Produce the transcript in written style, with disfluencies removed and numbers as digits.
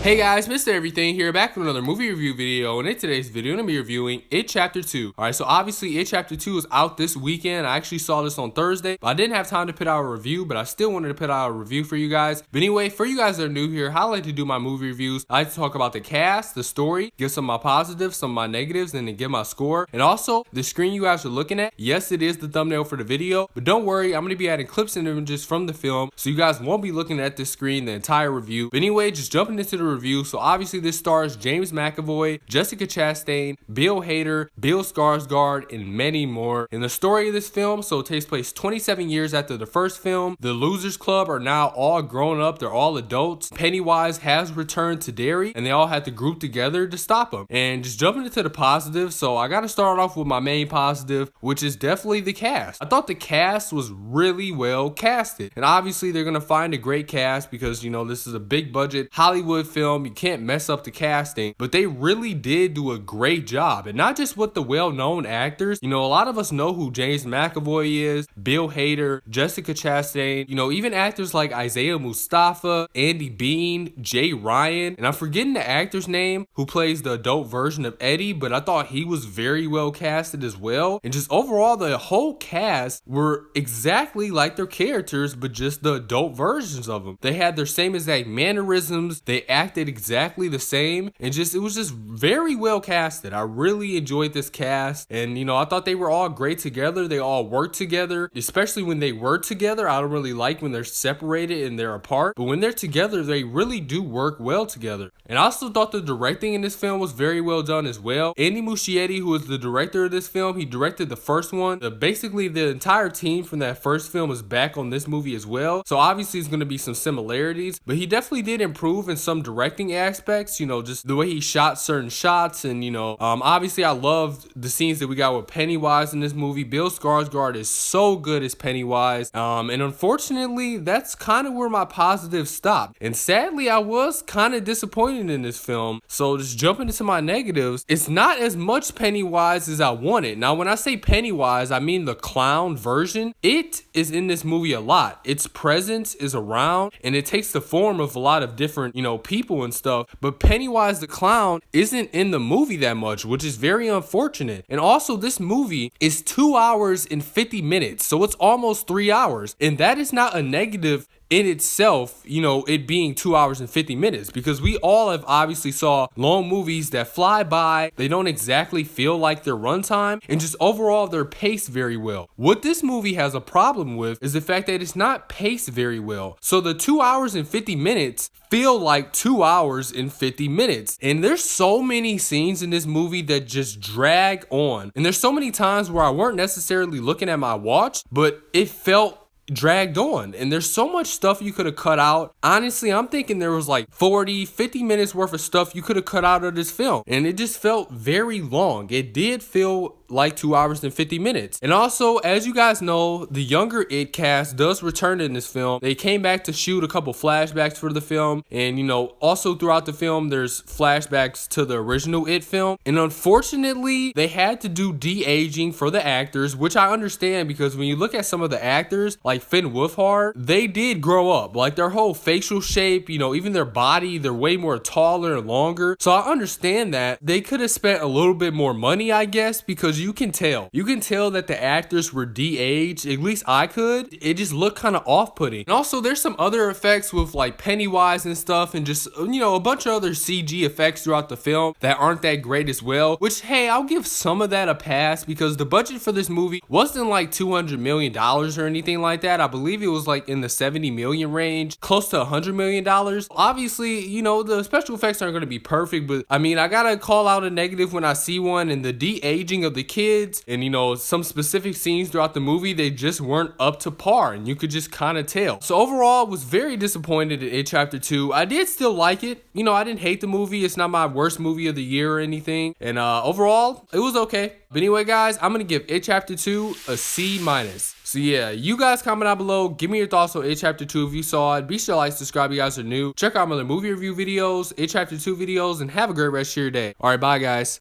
Hey guys, Mr. Everything here, back with another movie review video, and in today's video, I'm going to be reviewing It Chapter 2. Alright, so obviously It Chapter 2 is out this weekend. I actually saw this on Thursday, but I didn't have time to put out a review, but I still wanted to put out a review for you guys. But anyway, for you guys that are new here, how I like to do my movie reviews, I like to talk about the cast, the story, give some of my positives, some of my negatives, and then give my score. And also, the screen you guys are looking at, yes, it is the thumbnail for the video, but don't worry, I'm going to be adding clips and images from the film, so you guys won't be looking at this screen the entire review. But anyway, just jumping into the review. So obviously this stars James McAvoy, Jessica Chastain, Bill Hader, Bill Skarsgård, and many more. In the story of this film, so it takes place 27 years after the first film. The Losers Club are now all grown up, they're all adults. Pennywise has returned to Derry, and they all had to group together to stop him. And just jumping into the positives, so I gotta start off with my main positive, which is definitely the cast. I thought the cast was really well casted, and obviously they're gonna find a great cast because, you know, this is a big budget Hollywood film. You can't mess up the casting, but they really did do a great job. And not just with the well-known actors, you know, a lot of us know who James McAvoy is, Bill Hader, Jessica Chastain, you know, even actors like Isaiah Mustafa, Andy Bean, Jay Ryan, and I'm forgetting the actor's name who plays the adult version of Eddie, but I thought he was very well casted as well. And just overall, the whole cast were exactly like their characters, but just the adult versions of them. They had their same exact mannerisms, they acted exactly the same, and just it was just very well casted. I really enjoyed this cast, and you know, I thought they were all great together. They all worked together, especially when they were together. I don't really like when they're separated and they're apart, but when they're together, they really do work well together. And I also thought the directing in this film was very well done as well. Andy Muschietti, who is the director of this film, he directed the first one. Basically, the entire team from that first film is back on this movie as well, so obviously it's going to be some similarities, but he definitely did improve in some directing aspects, you know, just the way he shot certain shots. And you know, obviously I loved the scenes that we got with Pennywise in this movie. Bill Skarsgård is so good as Pennywise, and unfortunately that's kind of where my positives stopped, and sadly I was kind of disappointed in this film. So just jumping into my negatives, it's not as much Pennywise as I wanted. Now when I say Pennywise, I mean the clown version. It is in this movie a lot. Its presence is around, and it takes the form of a lot of different, you know, people and stuff, but Pennywise the clown isn't in the movie that much, which is very unfortunate. And also, this movie is 2 hours and 50 minutes, so it's almost 3 hours, and that is not a negative in itself, you know, it being 2 hours and 50 minutes, because we all have obviously saw long movies that fly by, they don't exactly feel like their runtime, and just overall they're paced very well. What this movie has a problem with is the fact that it's not paced very well. So the 2 hours and 50 minutes feel like 2 hours and 50 minutes. And there's so many scenes in this movie that just drag on. And there's so many times where I weren't necessarily looking at my watch, but it felt dragged on, and there's so much stuff you could have cut out. Honestly, I'm thinking there was like 40-50 minutes worth of stuff you could have cut out of this film, and it just felt very long. It did feel like 2 hours and 50 minutes. And also, as you guys know, the younger It cast does return in this film. They came back to shoot a couple flashbacks for the film, and you know, also throughout the film there's flashbacks to the original It film. And unfortunately, they had to do de-aging for the actors, which I understand, because when you look at some of the actors like Finn Wolfhard, they did grow up. Like their whole facial shape, you know, even their body, they're way more taller and longer. So I understand that they could have spent a little bit more money, I guess, because you can tell that the actors were de-aged. At least I could. It just looked kind of off-putting. And also, there's some other effects with like Pennywise and stuff, and just, you know, a bunch of other CG effects throughout the film that aren't that great as well, which, hey, I'll give some of that a pass, because the budget for this movie wasn't like $200 million or anything like that. I believe it was like in the 70 million range, close to $100 million. Obviously, you know, the special effects aren't going to be perfect, but I mean, I gotta call out a negative when I see one, and the de-aging of the kids and, you know, some specific scenes throughout the movie, they just weren't up to par, and you could just kind of tell. So overall, I was very disappointed in It Chapter 2. I did still like it. You know, I didn't hate the movie. It's not my worst movie of the year or anything, and overall, it was okay. But anyway, guys, I'm gonna give It Chapter 2 a C-. So yeah, you guys comment down below, give me your thoughts on It Chapter 2 if you saw it. Be sure to like, subscribe if you guys are new. Check out my other movie review videos, It Chapter 2 videos, and have a great rest of your day. Alright, bye guys.